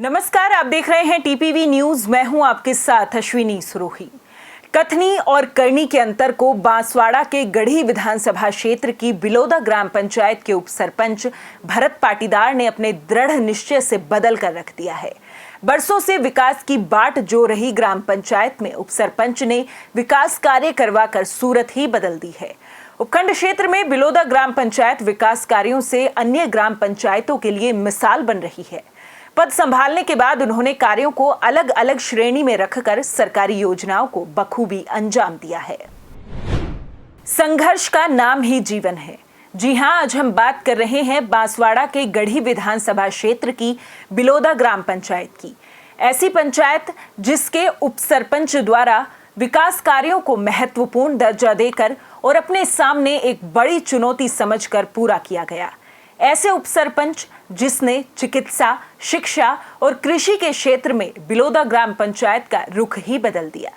नमस्कार, आप देख रहे हैं टीपीवी न्यूज। मैं हूं आपके साथ अश्विनी सुरोही। कथनी और करनी के अंतर को बांसवाड़ा के गढ़ी विधानसभा क्षेत्र की बिलोदा ग्राम पंचायत के उप सरपंच भरत पाटीदार ने अपने दृढ़ निश्चय से बदल कर रख दिया है। बरसों से विकास की बाट जो रही ग्राम पंचायत में उप सरपंच ने विकास कार्य करवाकर सूरत ही बदल दी है। उपखंड क्षेत्र में बिलोदा ग्राम पंचायत विकास कार्यों से अन्य ग्राम पंचायतों के लिए मिसाल बन रही है। पद संभालने के बाद उन्होंने कार्यों को अलग अलग श्रेणी में रखकर सरकारी योजनाओं को बखूबी अंजाम दिया है। संघर्ष का नाम ही जीवन है। जी हां, आज हम बात कर रहे हैं बांसवाड़ा के गढ़ी विधानसभा क्षेत्र की बिलोदा ग्राम पंचायत की। ऐसी पंचायत जिसके उप सरपंच द्वारा विकास कार्यों को महत्वपूर्ण दर्जा देकर और अपने सामने एक बड़ी चुनौती समझकर पूरा किया गया। ऐसे उप सरपंच जिसने चिकित्सा, शिक्षा और कृषि के क्षेत्र में बिलोदा ग्राम पंचायत का रुख ही बदल दिया।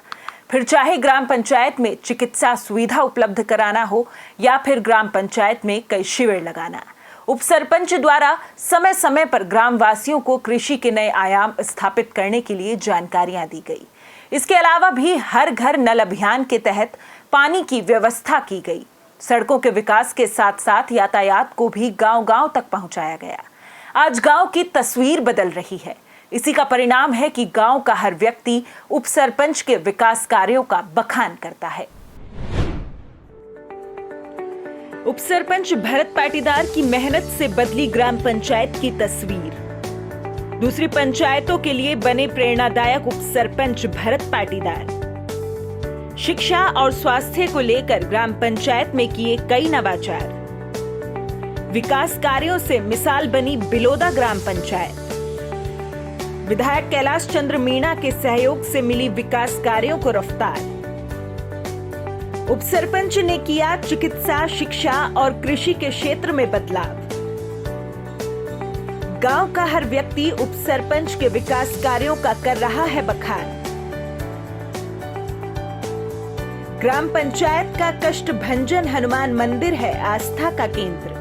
फिर चाहे ग्राम पंचायत में चिकित्सा सुविधा उपलब्ध कराना हो या फिर ग्राम पंचायत में कई शिविर लगाना, उप सरपंच द्वारा समय समय पर ग्राम वासियों को कृषि के नए आयाम स्थापित करने के लिए जानकारियां दी गई। इसके अलावा भी हर घर नल अभियान के तहत पानी की व्यवस्था की गई। सड़कों के विकास के साथ साथ यातायात को भी गांव-गांव तक पहुंचाया गया। आज गांव की तस्वीर बदल रही है। इसी का परिणाम है कि गांव का हर व्यक्ति उप सरपंच के विकास कार्यों का बखान करता है। उप सरपंच भरत पाटीदार की मेहनत से बदली ग्राम पंचायत की तस्वीर। दूसरी पंचायतों के लिए बने प्रेरणादायक उप सरपंच भरत पाटीदार। शिक्षा और स्वास्थ्य को लेकर ग्राम पंचायत में किए कई नवाचार। विकास कार्यों से मिसाल बनी बिलोदा ग्राम पंचायत। विधायक कैलाश चंद्र मीणा के सहयोग से मिली विकास कार्यों को रफ्तार। उप सरपंच ने किया चिकित्सा, शिक्षा और कृषि के क्षेत्र में बदलाव। गांव का हर व्यक्ति उप सरपंच के विकास कार्यों का कर रहा है बखान। ग्राम पंचायत का कष्टभंजन हनुमान मंदिर है आस्था का केंद्र।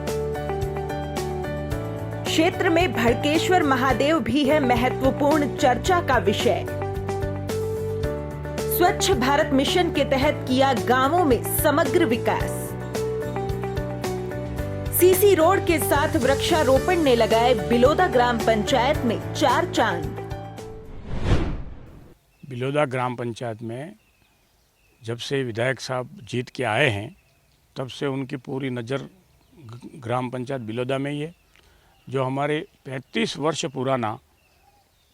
क्षेत्र में भड़केश्वर महादेव भी है महत्वपूर्ण चर्चा का विषय। स्वच्छ भारत मिशन के तहत किया गांवों में समग्र विकास। सीसी रोड के साथ वृक्षारोपण ने लगाए बिलोदा ग्राम पंचायत में 4 चांद। बिलोदा ग्राम पंचायत में जब से विधायक साहब जीत के आए हैं तब से उनकी पूरी नज़र ग्राम पंचायत बिलोदा में ही है। जो हमारे 35 वर्ष पुराना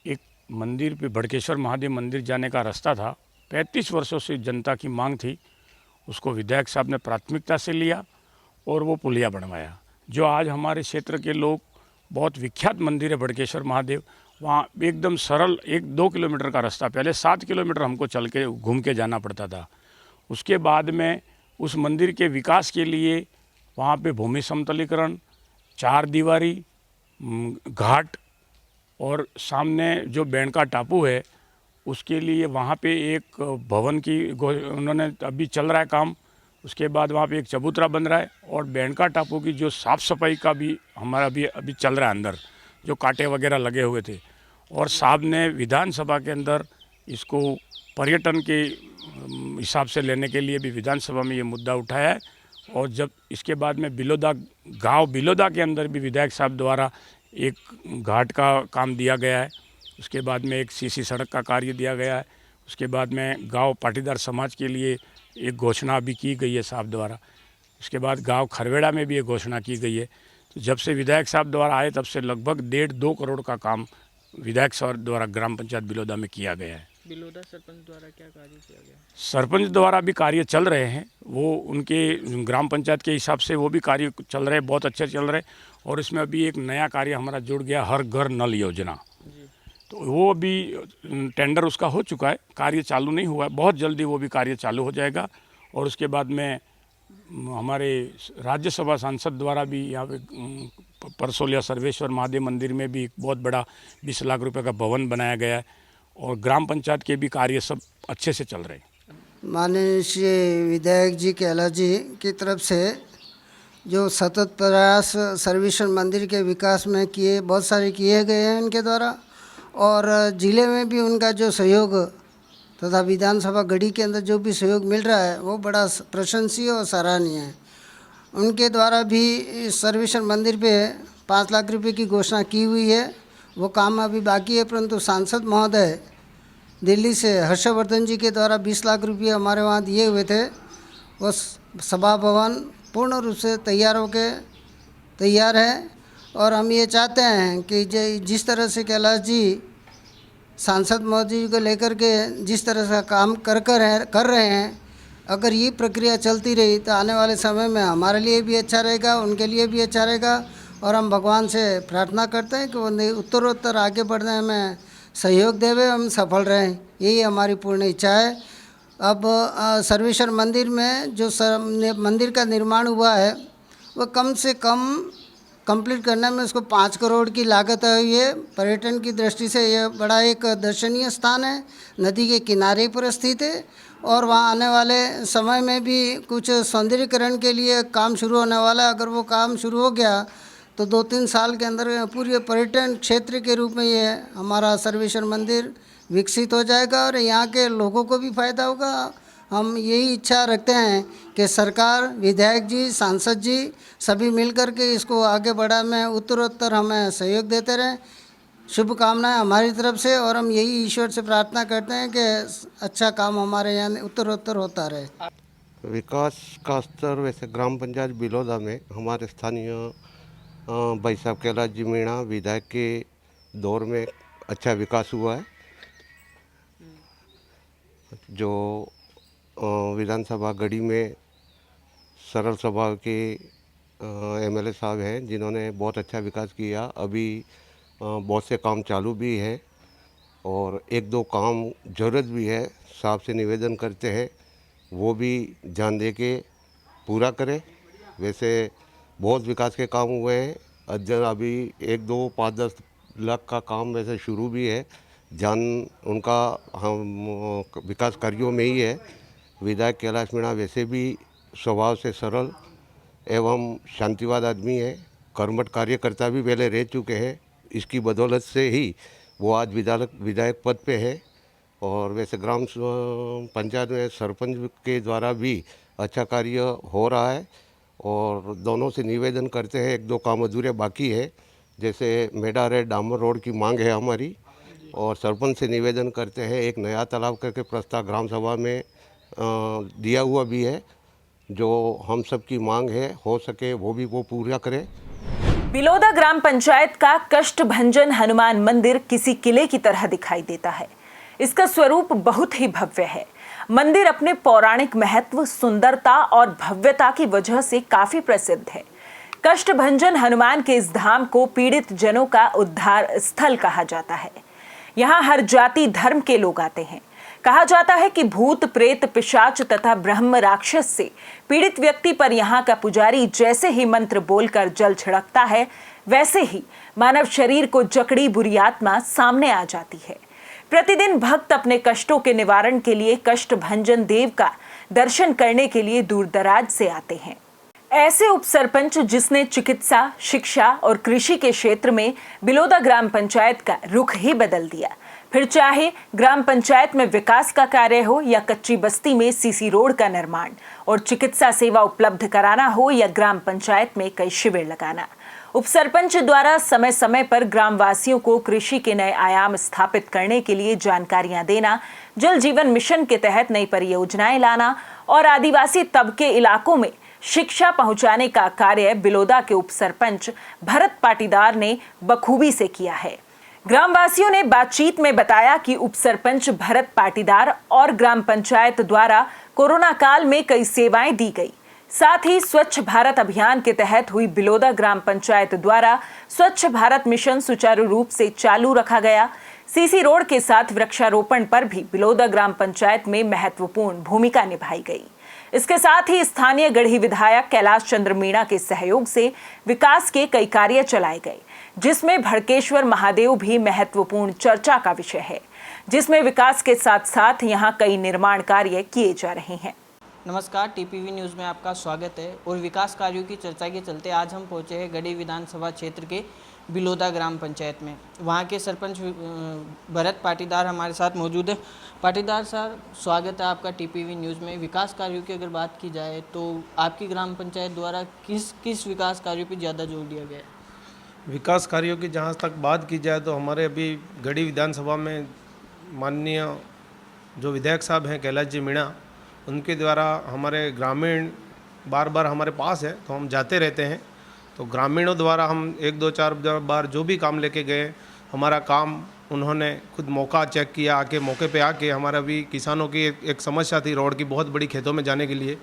एक मंदिर पे भड़केश्वर महादेव मंदिर जाने का रास्ता था, 35 वर्षों से जनता की मांग थी, उसको विधायक साहब ने प्राथमिकता से लिया और वो पुलिया बनवाया। जो आज हमारे क्षेत्र के लोग, बहुत विख्यात मंदिर है भड़केश्वर महादेव, वहाँ एकदम सरल 1-2 किलोमीटर का रास्ता, पहले 7 किलोमीटर हमको चल के घूम के जाना पड़ता था। उसके बाद में उस मंदिर के विकास के लिए वहाँ पे भूमि समतलीकरण, 4 दीवारी, घाट और सामने जो बैंड टापू है उसके लिए वहाँ पे एक भवन की उन्होंने अभी चल रहा है काम। उसके बाद वहाँ पे एक चबूतरा बन रहा है और बैंड टापू की जो साफ़ सफाई का भी हमारा अभी चल रहा है, अंदर जो कांटे वगैरह लगे हुए थे। और साहब ने विधानसभा के अंदर इसको पर्यटन के हिसाब से लेने के लिए भी विधानसभा में ये मुद्दा उठाया है। और जब इसके बाद में बिलोदा गांव बिलोदा के अंदर भी विधायक साहब द्वारा एक घाट का काम दिया गया है। उसके बाद में एक सीसी सड़क का कार्य दिया गया है। उसके बाद में गांव पाटीदार समाज के लिए एक घोषणा भी की गई है साहब द्वारा। उसके बाद गांव खरवेड़ा में भी एक घोषणा की गई है। तो जब से विधायक साहब द्वारा आए तब से लगभग 1.5-2 करोड़ का काम विधायक साहब द्वारा ग्राम पंचायत बिलोदा में किया गया है। बिलोदा सरपंच द्वारा क्या कार्य किया गया? सरपंच द्वारा भी कार्य चल रहे हैं, वो उनके ग्राम पंचायत के हिसाब से वो भी कार्य चल रहे हैं, बहुत अच्छे चल रहे हैं। और इसमें अभी एक नया कार्य हमारा जुड़ गया, हर घर नल योजना। तो वो भी टेंडर उसका हो चुका है, कार्य चालू नहीं हुआ है, बहुत जल्दी वो भी कार्य चालू हो जाएगा। और उसके बाद में हमारे राज्यसभा सांसद द्वारा भी यहाँ पे परसोलिया सर्वेश्वर महादेव मंदिर में भी एक बहुत बड़ा 20 लाख रुपए का भवन बनाया गया है। और ग्राम पंचायत के भी कार्य सब अच्छे से चल रहे हैं। माननीय श्री विधायक जी कैलाश जी की तरफ से जो सतत प्रयास सर्वेश्वर मंदिर के विकास में किए, बहुत सारे किए गए हैं इनके द्वारा। और ज़िले में भी उनका जो सहयोग तथा विधानसभा गढ़ी के अंदर जो भी सहयोग मिल रहा है वो बड़ा प्रशंसनीय और सराहनीय है। उनके द्वारा भी इस सर्वेश्वर मंदिर पे 5 लाख रुपए की घोषणा की हुई है। वो काम अभी बाकी है, परंतु सांसद महोदय दिल्ली से हर्षवर्धन जी के द्वारा 20 लाख रुपये हमारे वहाँ दिए हुए थे। वो सभा भवन पूर्ण रूप से तैयार है और हम ये चाहते हैं कि जिस तरह से कैलाश जी सांसद महोदय जी को लेकर के जिस तरह से काम कर रहे हैं, अगर ये प्रक्रिया चलती रही तो आने वाले समय में हमारे लिए भी अच्छा रहेगा, उनके लिए भी अच्छा रहेगा। और हम भगवान से प्रार्थना करते हैं कि वो उत्तरोत्तर आगे बढ़ने में सहयोग देवे, हम सफल रहें, यही हमारी पूर्ण इच्छा है। अब सर्वेश्वर मंदिर में जो मंदिर का निर्माण हुआ है वो कम से कम कंप्लीट करने में उसको 5 करोड़ की लागत आई है। पर्यटन की दृष्टि से यह बड़ा एक दर्शनीय स्थान है, नदी के किनारे पर स्थित है और वहाँ आने वाले समय में भी कुछ सौंदर्यीकरण के लिए काम शुरू होने वाला है। अगर वो काम शुरू हो गया तो 2-3 साल के अंदर पूरे पर्यटन क्षेत्र के रूप में ये हमारा सर्वेश्वर मंदिर विकसित हो जाएगा और यहाँ के लोगों को भी फ़ायदा होगा। हम यही इच्छा रखते हैं कि सरकार, विधायक जी, सांसद जी सभी मिलकर के इसको आगे बढ़ा में उत्तरोत्तर हमें सहयोग देते रहें। शुभकामनाएं हमारी तरफ से और हम यही ईश्वर से प्रार्थना करते हैं कि अच्छा काम हमारे यहाँ उत्तरोत्तर होता रहे। विकास का स्तर वैसे ग्राम पंचायत बिलोदा में हमारे स्थानीय भाई साहब कैलाश जी मीणा विधायक के दौर में अच्छा विकास हुआ है। जो विधानसभा गढ़ी में सरल स्वभाव के एमएलए साहब हैं जिन्होंने बहुत अच्छा विकास किया। अभी बहुत से काम चालू भी है और 1-2 काम ज़रूरत भी है। साहब से निवेदन करते हैं वो भी ध्यान दे के पूरा करें। वैसे बहुत विकास के काम हुए हैं। अभी 1-2 5-10 लाख का काम वैसे शुरू भी है। ध्यान उनका हम विकास कार्यों में ही है। विधायक कैलाश मीणा वैसे भी स्वभाव से सरल एवं शांतिवाद आदमी है। कर्मठ कार्यकर्ता भी पहले रह चुके हैं। इसकी बदौलत से ही वो आज विधायक पद पे है। और वैसे ग्राम पंचायत में सरपंच के द्वारा भी अच्छा कार्य हो रहा है और दोनों से निवेदन करते हैं 1-2 काम अधूरे बाकी है। जैसे मेडारे डामर रोड की मांग है हमारी और सरपंच से निवेदन करते हैं एक नया तालाब करके प्रस्ताव ग्राम सभा में दिया हुआ भी है। जो हम सब की मांग है हो सके वो पूरा करें। बिलोदा ग्राम पंचायत का कष्टभंजन हनुमान मंदिर किसी किले की तरह दिखाई देता है। इसका स्वरूप बहुत ही भव्य है। मंदिर अपने पौराणिक महत्व, सुंदरता और भव्यता की वजह से काफी प्रसिद्ध है। कष्टभंजन हनुमान के इस धाम को पीड़ित जनों का उद्धार स्थल कहा जाता है। यहाँ हर जाति धर्म के लोग आते हैं। कहा जाता है कि भूत, प्रेत, पिशाच तथा ब्रह्म राक्षस से पीड़ित व्यक्ति पर यहाँ का पुजारी जैसे ही मंत्र बोलकर जल छिड़कता है, वैसे ही मानव शरीर को जकड़ी बुरी आत्मा सामने आ जाती है। प्रतिदिन भक्त अपने कष्टों के निवारण के लिए कष्टभंजन देव का दर्शन करने के लिए दूर दराज से आते हैं। ऐसे उपसरपंच जिसने चिकित्सा, शिक्षा और कृषि के क्षेत्र में बिलोदा ग्राम पंचायत का रुख ही बदल दिया। फिर चाहे ग्राम पंचायत में विकास का कार्य हो या कच्ची बस्ती में सीसी रोड का निर्माण और चिकित्सा सेवा उपलब्ध कराना हो या ग्राम पंचायत में कई शिविर लगाना, उपसरपंच द्वारा समय समय पर ग्रामवासियों को कृषि के नए आयाम स्थापित करने के लिए जानकारियां देना, जल जीवन मिशन के तहत नई परियोजनाएं लाना और आदिवासी तबके इलाकों में शिक्षा पहुंचाने का कार्य बिलोदा के उपसरपंच भरत पाटीदार ने बखूबी से किया है। ग्रामवासियों ने बातचीत में बताया कि उपसरपंच भरत पाटीदार और ग्राम पंचायत द्वारा कोरोना काल में कई सेवाएं दी गई। साथ ही स्वच्छ भारत अभियान के तहत हुई बिलोदा ग्राम पंचायत द्वारा स्वच्छ भारत मिशन सुचारू रूप से चालू रखा गया। सीसी रोड के साथ वृक्षारोपण पर भी बिलोदा ग्राम पंचायत में महत्वपूर्ण भूमिका निभाई गई। इसके साथ ही स्थानीय गढ़ी विधायक कैलाश चंद्र मीणा के सहयोग से विकास के कई कार्य चलाए गए, जिसमें भड़केश्वर महादेव भी महत्वपूर्ण चर्चा का विषय है, जिसमें विकास के साथ साथ यहां कई निर्माण कार्य किए जा रहे हैं। नमस्कार, टीपीवी न्यूज़ में आपका स्वागत है। और विकास कार्यों की चर्चा के चलते आज हम पहुंचे हैं गढ़ी विधानसभा क्षेत्र के बिलोदा ग्राम पंचायत में। वहाँ के सरपंच भरत पाटीदार हमारे साथ मौजूद है। पाटीदार सर, स्वागत है आपका टीपीवी न्यूज़ में। विकास कार्यों की अगर बात की जाए तो आपकी ग्राम पंचायत द्वारा किस किस विकास कार्यों पर ज़्यादा जोर दिया गया है? विकास कार्यों की जहाँ तक बात की जाए तो हमारे अभी गढ़ी विधानसभा में माननीय जो विधायक साहब हैं कैलाश जी मीणा, उनके द्वारा हमारे ग्रामीण बार बार हमारे पास है तो हम जाते रहते हैं। तो ग्रामीणों द्वारा हम 1-2-4 बार जो भी काम लेके गए, हमारा काम उन्होंने खुद मौका चेक किया, आके मौके पे आके हमारा भी किसानों की एक समस्या थी रोड की बहुत बड़ी खेतों में जाने के लिए,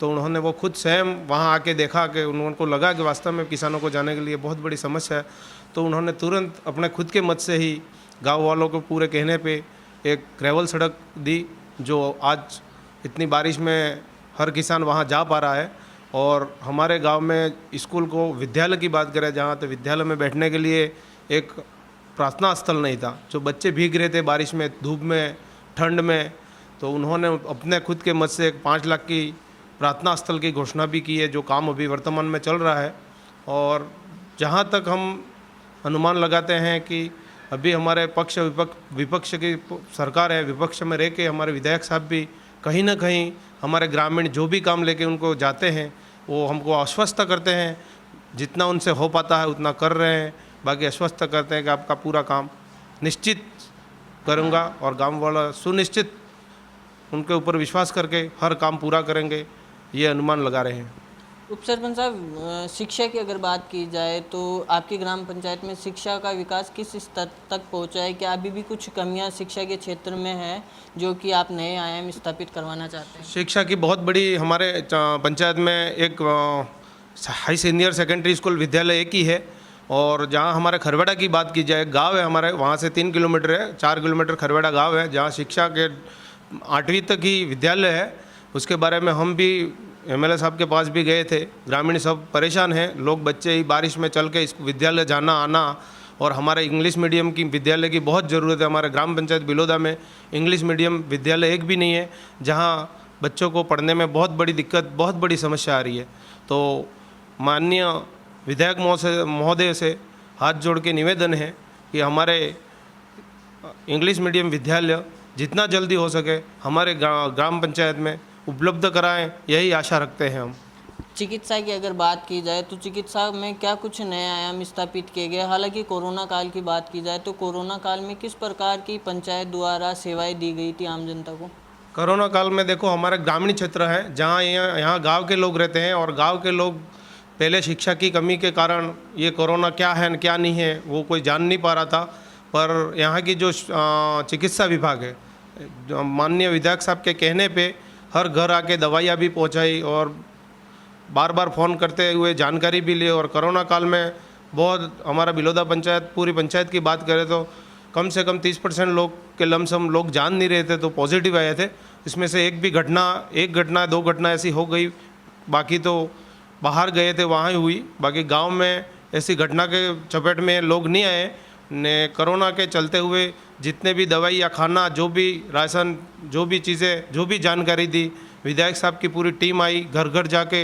तो उन्होंने वो खुद स्वयं वहाँ आके देखा कि उनको लगा कि वास्तव में किसानों को जाने के लिए बहुत बड़ी समस्या है। तो उन्होंने तुरंत अपने खुद के मत से ही गाँव वालों को पूरे कहने पे एक ग्रेवल सड़क दी, जो आज इतनी बारिश में हर किसान वहाँ जा पा रहा है। और हमारे गांव में स्कूल को विद्यालय की बात करें जहाँ, तो विद्यालय में बैठने के लिए एक प्रार्थना स्थल नहीं था, जो बच्चे भीग रहे थे बारिश में, धूप में, ठंड में, तो उन्होंने अपने खुद के मत से एक 5 लाख की प्रार्थना स्थल की घोषणा भी की है, जो काम अभी वर्तमान में चल रहा है। और जहाँ तक हम अनुमान लगाते हैं कि अभी हमारे पक्ष विपक्ष की सरकार है, विपक्ष में रह के हमारे विधायक साहब भी कहीं ना कहीं हमारे ग्रामीण जो भी काम लेके उनको जाते हैं वो हमको आश्वस्त करते हैं, जितना उनसे हो पाता है उतना कर रहे हैं। बाकी आश्वस्त करते हैं कि आपका पूरा काम निश्चित करूँगा, और गांव वाला सुनिश्चित उनके ऊपर विश्वास करके हर काम पूरा करेंगे, ये अनुमान लगा रहे हैं। उप सरपंच साहब, शिक्षा की अगर बात की जाए तो आपकी ग्राम पंचायत में शिक्षा का विकास किस स्तर तक पहुंचा है? क्या अभी भी कुछ कमियां शिक्षा के क्षेत्र में हैं जो कि आप नए आयाम स्थापित करवाना चाहते हैं? शिक्षा की बहुत बड़ी हमारे पंचायत में एक हाई सीनियर सेकेंडरी स्कूल विद्यालय एक ही है। और जहाँ हमारे खरवेड़ा की बात की जाए, गांव है हमारे, वहाँ से 3 किलोमीटर है, 4 किलोमीटर खरवेड़ा गांव है, जहाँ शिक्षा के 8वीं तक ही विद्यालय है। उसके बारे में हम भी एमएलए साहब के पास भी गए थे। ग्रामीण सब परेशान हैं, लोग बच्चे ही बारिश में चल के इस विद्यालय जाना आना, और हमारे इंग्लिश मीडियम की विद्यालय की बहुत ज़रूरत है। हमारे ग्राम पंचायत बिलोदा में इंग्लिश मीडियम विद्यालय एक भी नहीं है, जहां बच्चों को पढ़ने में बहुत बड़ी दिक्कत, बहुत बड़ी समस्या आ रही है। तो माननीय विधायक महोदय से हाथ जोड़ के निवेदन है कि हमारे इंग्लिश मीडियम विद्यालय जितना जल्दी हो सके हमारे ग्राम पंचायत में उपलब्ध कराएं, यही आशा रखते हैं हम। चिकित्सा की अगर बात की जाए तो चिकित्सा में क्या कुछ नए आयाम स्थापित किए गए? हालांकि कोरोना काल की बात की जाए तो कोरोना काल में किस प्रकार की पंचायत द्वारा सेवाएं दी गई थी आम जनता को? कोरोना काल में देखो, हमारे ग्रामीण क्षेत्र है जहाँ यहाँ गाँव के लोग रहते हैं, और गाँव के लोग पहले शिक्षा की कमी के कारण ये कोरोना क्या है क्या नहीं है वो कोई जान नहीं पा रहा था। पर यहाँ की जो चिकित्सा विभाग है, माननीय विधायक साहब के कहने पे हर घर आके दवाइयाँ भी पहुँचाई, और बार बार फ़ोन करते हुए जानकारी भी ली। और कोरोना काल में बहुत हमारा बिलोदा पंचायत, पूरी पंचायत की बात करें तो कम से कम 30% लोग के लमसम लोग जान नहीं रहे थे, तो पॉजिटिव आए थे। इसमें से एक घटना 2 घटना ऐसी हो गई, बाकी तो बाहर गए थे वहाँ ही हुई। बाकी गांव में ऐसी घटना के चपेट में लोग नहीं आए ने। कोरोना के चलते हुए जितने भी दवाई या खाना, जो भी राशन, जो भी चीज़ें, जो भी जानकारी दी, विधायक साहब की पूरी टीम आई, घर घर जाके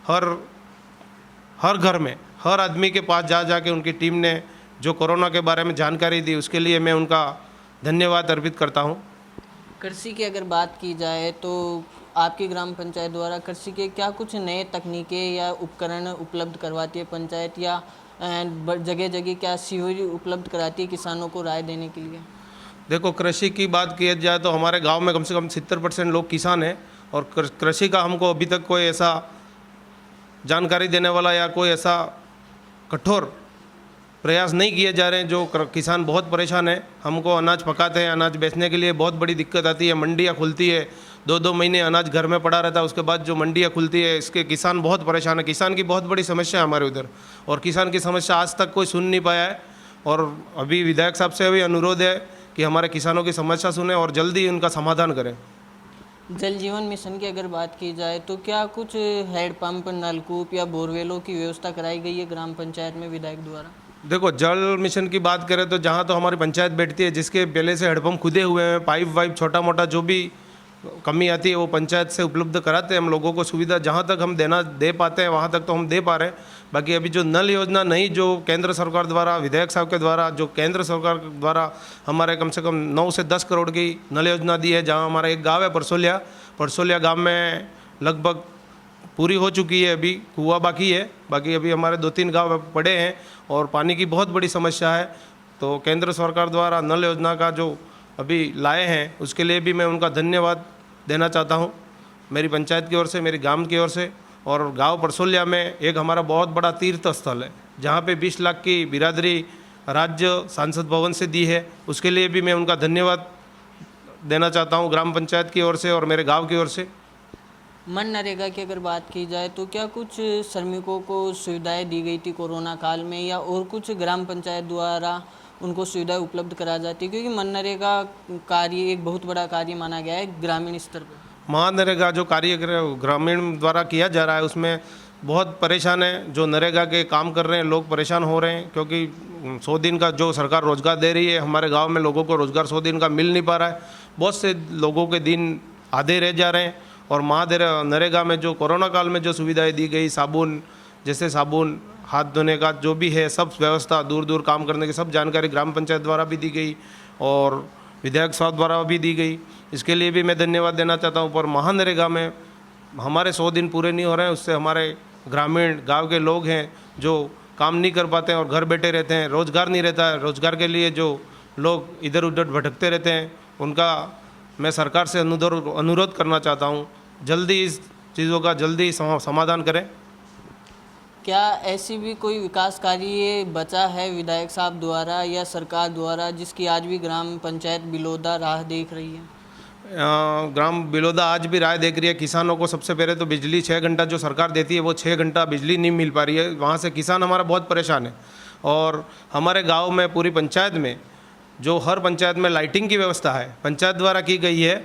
हर घर में हर आदमी के पास जाके उनकी टीम ने जो कोरोना के बारे में जानकारी दी, उसके लिए मैं उनका धन्यवाद अर्पित करता हूँ। कृषि की अगर बात की जाए तो आपकी ग्राम पंचायत द्वारा कृषि के क्या कुछ नए तकनीकें या उपकरण उपलब्ध करवाती है पंचायत, या जगह जगह क्या शिविर उपलब्ध कराती है किसानों को राय देने के लिए? देखो, कृषि की बात की जाए तो हमारे गांव में कम से कम 70% लोग किसान हैं, और कृषि का हमको अभी तक कोई ऐसा जानकारी देने वाला या कोई ऐसा कठोर प्रयास नहीं किए जा रहे हैं। जो किसान बहुत परेशान है, हमको अनाज पकाते हैं, अनाज बेचने के लिए बहुत बड़ी दिक्कत आती है। मंडियाँ खुलती है, 2-2 महीने अनाज घर में पड़ा रहता है, उसके बाद जो मंडियाँ खुलती है, इसके किसान बहुत परेशान है। किसान की बहुत बड़ी समस्या है हमारे उधर, और किसान की समस्या आज तक कोई सुन नहीं पाया है। और अभी विधायक साहब से भी अनुरोध है कि हमारे किसानों की समस्या सुने और जल्दी उनका समाधान करें। जल जीवन मिशन की अगर बात की जाए तो क्या कुछ हैंडपंप, नलकूप या बोरवेलों की व्यवस्था कराई गई है ग्राम पंचायत में विधायक द्वारा? देखो, जल मिशन की बात करें तो जहाँ तो हमारी पंचायत बैठती है, जिसके पहले से हैंडपम्प खुदे हुए हैं, पाइप वाइप छोटा मोटा जो भी कमी आती है वो पंचायत से उपलब्ध कराते हैं हम लोगों को सुविधा, जहाँ तक हम दे पाते हैं वहाँ तक तो हम दे पा रहे हैं। बाकी अभी जो नल योजना नई जो केंद्र सरकार द्वारा, विधायक साहब के द्वारा, जो केंद्र सरकार द्वारा हमारे कम से कम 9 से 10 करोड़ की नल योजना दी है, जहाँ हमारा एक गांव है परसोलिया गांव में लगभग पूरी हो चुकी है, अभी कुआं बाकी है, बाकी अभी हमारे 2-3 गांव पड़े हैं और पानी की बहुत बड़ी समस्या है। तो केंद्र सरकार द्वारा नल योजना का जो अभी लाए हैं उसके लिए भी मैं उनका धन्यवाद देना चाहता हूं, मेरी पंचायत की ओर से, मेरी गांव की ओर से। और गांव परसोलिया में एक हमारा बहुत बड़ा तीर्थ स्थल है जहां पे 20 लाख की बिरादरी राज्य सांसद भवन से दी है, उसके लिए भी मैं उनका धन्यवाद देना चाहता हूं ग्राम पंचायत की ओर से और मेरे गाँव की ओर से। मनरेगा की अगर बात की जाए तो क्या कुछ श्रमिकों को सुविधाएं दी गई थी कोरोना काल में, या और कुछ ग्राम पंचायत द्वारा उनको सुविधाएं उपलब्ध करा जाती है? क्योंकि मनरेगा कार्य एक बहुत बड़ा कार्य माना गया है ग्रामीण स्तर पर। महानरेगा जो कार्य ग्रामीण द्वारा किया जा रहा है उसमें बहुत परेशान है, जो नरेगा के काम कर रहे हैं लोग परेशान हो रहे हैं, क्योंकि 100 दिन का जो सरकार रोज़गार दे रही है हमारे गांव में लोगों को रोज़गार 100 दिन का मिल नहीं पा रहा है, बहुत से लोगों के दिन आधे रह जा रहे हैं। और नरेगा में जो कोरोना काल में जो सुविधाएं दी गई, साबुन, हाथ धोने का जो भी है सब व्यवस्था, दूर दूर काम करने की सब जानकारी ग्राम पंचायत द्वारा भी दी गई और विधायक साहब द्वारा भी दी गई, इसके लिए भी मैं धन्यवाद देना चाहता हूँ। पर महानरेगा में हमारे 100 दिन पूरे नहीं हो रहे हैं, उससे हमारे ग्रामीण गांव के लोग हैं जो काम नहीं कर पाते हैं और घर बैठे रहते हैं, रोज़गार नहीं रहता है, रोज़गार के लिए जो लोग इधर उधर भटकते रहते हैं उनका मैं सरकार से अनुरोध करना चाहता हूँ, जल्दी इस चीज़ों का जल्दी समाधान करें। क्या ऐसी भी कोई विकास कार्य बचा है विधायक साहब द्वारा या सरकार द्वारा जिसकी आज भी ग्राम पंचायत बिलोदा राह देख रही है? ग्राम बिलोदा आज भी राह देख रही है। किसानों को सबसे पहले तो बिजली 6 घंटा जो सरकार देती है वो 6 घंटा बिजली नहीं मिल पा रही है, वहाँ से किसान हमारा बहुत परेशान है। और हमारे गांव में पूरी पंचायत में जो हर पंचायत में लाइटिंग की व्यवस्था है पंचायत द्वारा की गई है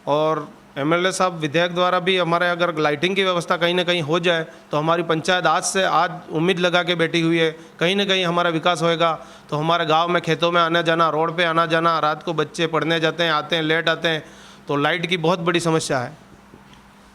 और एमएलए साहब विधायक द्वारा भी हमारे अगर लाइटिंग की व्यवस्था कहीं ना कहीं हो जाए तो हमारी पंचायत आज उम्मीद लगा के बैठी हुई है, कहीं ना कहीं हमारा विकास होएगा। तो हमारे गांव में खेतों में आना जाना, रोड पे आना जाना, रात को बच्चे पढ़ने जाते हैं, आते हैं लेट आते हैं, तो लाइट की बहुत बड़ी समस्या है।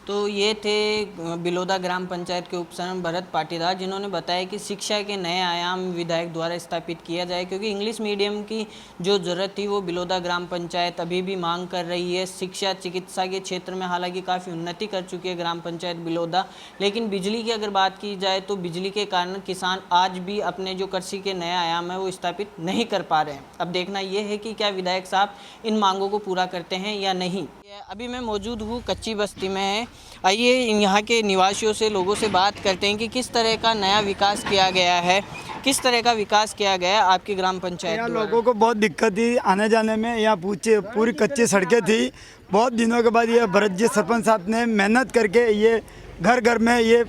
तो ये थे बिलोदा ग्राम पंचायत के उपसरपंच भरत पाटीदार, जिन्होंने बताया कि शिक्षा के नए आयाम विधायक द्वारा स्थापित किया जाए, क्योंकि इंग्लिश मीडियम की जो ज़रूरत थी वो बिलोदा ग्राम पंचायत अभी भी मांग कर रही है। शिक्षा चिकित्सा के क्षेत्र में हालांकि काफ़ी उन्नति कर चुकी है ग्राम पंचायत बिलोदा, लेकिन बिजली की अगर बात की जाए तो बिजली के कारण किसान आज भी अपने जो कृषि के नए आयाम है वो स्थापित नहीं कर पा रहे हैं। अब देखना ये है कि क्या विधायक साहब इन मांगों को पूरा करते हैं या नहीं। अभी मैं मौजूद हूँ कच्ची बस्ती में, आइए यहाँ के निवासियों से, लोगों से बात करते हैं कि किस तरह का नया विकास किया गया है, किस तरह का विकास किया गया है आपकी ग्राम पंचायत यहाँ द्वारा। लोगों को बहुत दिक्कत थी आने जाने में, यहाँ पूरी कच्ची सड़कें थी। बहुत दिनों के बाद ये भरत जी सरपंच साहब ने मेहनत करके ये घर घर में ये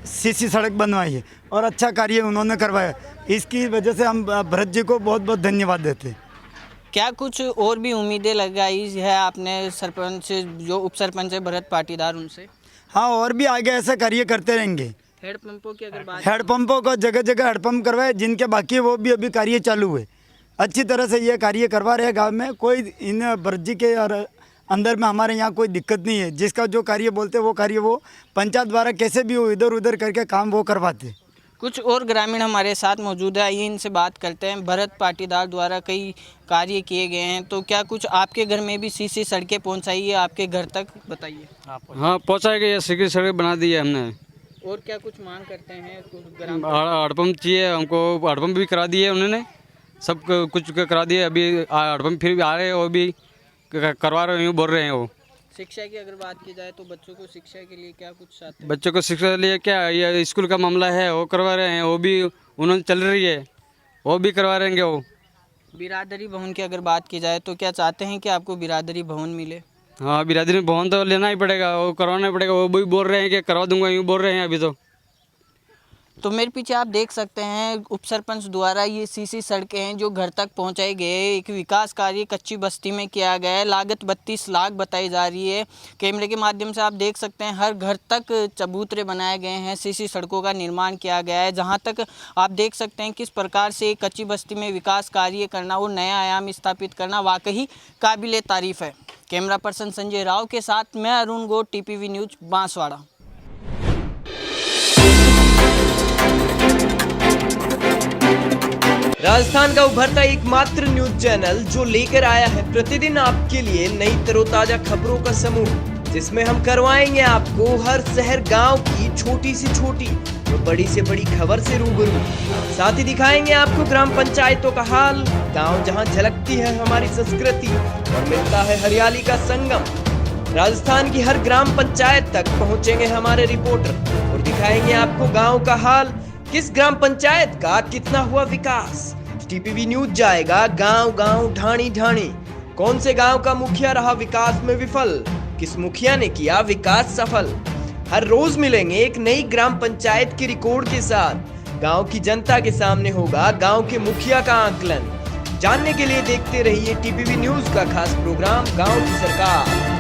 सीसी सड़क बनवाई है और अच्छा कार्य उन्होंने करवाया। इसकी वजह से हम भरत जी को बहुत बहुत धन्यवाद देते हैं। क्या कुछ और भी उम्मीदें लगाई है आपने सरपंच जो उप सरपंच है भरत पाटीदार उनसे? हाँ, और भी आगे ऐसा कार्य करते रहेंगे। हेडपंपों की अगर बात, हेडपंपों को जगह जगह हेडपंप करवाए, जिनके बाकी है वो भी अभी कार्य चालू हुए, अच्छी तरह से ये कार्य करवा रहे हैं गाँव में। कोई इन भरत जी के अंदर में हमारे यहाँ कोई दिक्कत नहीं है। जिसका जो कार्य बोलते वो कार्य वो पंचायत द्वारा कैसे भी वो इधर उधर करके काम वो करवाते। कुछ और ग्रामीण हमारे साथ मौजूद है, आइए इनसे बात करते हैं। भरत पाटीदार द्वारा कई कार्य किए गए हैं, तो क्या कुछ आपके घर में भी सीसी सड़कें पहुंचाई है आपके घर तक, बताइए। हाँ, पहुँचाई गई है, सीधी सड़क बना दी है हमने। और क्या कुछ मांग करते हैं कुछ ग्राम? हड़पम्प चाहिए हमको, हड़पम्प भी करा दिए उन्होंने, सब कुछ करा दिए। अभी हड़पम्प फिर भी आ रहे हैं, वो भी करवा रहे हैं, बोल रहे हैं वो। शिक्षा की अगर बात की जाए तो बच्चों को शिक्षा के लिए क्या कुछ चाहते हैं? बच्चों को शिक्षा के लिए क्या, ये स्कूल का मामला है वो करवा रहे हैं, वो भी उन्होंने चल रही है, वो भी करवा रहेंगे वो। बिरादरी भवन की अगर बात की जाए तो क्या चाहते हैं कि आपको बिरादरी भवन मिले? हाँ, बिरादरी भवन तो लेना ही पड़ेगा, वो करवाना ही पड़ेगा। वो भी बोल रहे हैं कि करवा दूंगा, यूँ बोल रहे हैं अभी तो। तो मेरे पीछे आप देख सकते हैं उप सरपंच द्वारा ये सीसी सड़कें हैं जो घर तक पहुंचाई गए। एक विकास कार्य कच्ची बस्ती में किया गया है। लागत 32 लाख बताई जा रही है। कैमरे के माध्यम से आप देख सकते हैं हर घर तक चबूतरे बनाए गए हैं, सीसी सड़कों का निर्माण किया गया है। जहां तक आप देख सकते हैं किस प्रकार से कच्ची बस्ती में विकास कार्य करना और नया आयाम स्थापित करना वाकई काबिले तारीफ है। कैमरा पर्सन संजय राव के साथ मैं अरुण गौड़, टीपीवी न्यूज, बांसवाड़ा। राजस्थान का उभरता एकमात्र न्यूज चैनल जो लेकर आया है प्रतिदिन आपके लिए नई तरोताजा खबरों का समूह, जिसमें हम करवाएंगे आपको हर शहर गांव की छोटी से छोटी और बड़ी से बड़ी खबर से रूबरू। साथ ही दिखाएंगे आपको ग्राम पंचायतों का हाल, गांव जहां झलकती है हमारी संस्कृति और मिलता है हरियाली का संगम। राजस्थान की हर ग्राम पंचायत तक पहुंचेंगे हमारे रिपोर्टर और दिखाएंगे आपको गाँव का हाल, किस ग्राम पंचायत का कितना हुआ विकास। टीपीवी न्यूज जाएगा गांव गांव, ढाणी ढाणी। कौन से गांव का मुखिया रहा विकास में विफल, किस मुखिया ने किया विकास सफल। हर रोज मिलेंगे एक नई ग्राम पंचायत के रिकॉर्ड के साथ। गांव की जनता के सामने होगा गांव के मुखिया का आकलन। जानने के लिए देखते रहिए टीपीवी न्यूज का खास प्रोग्राम गांव की सरकार।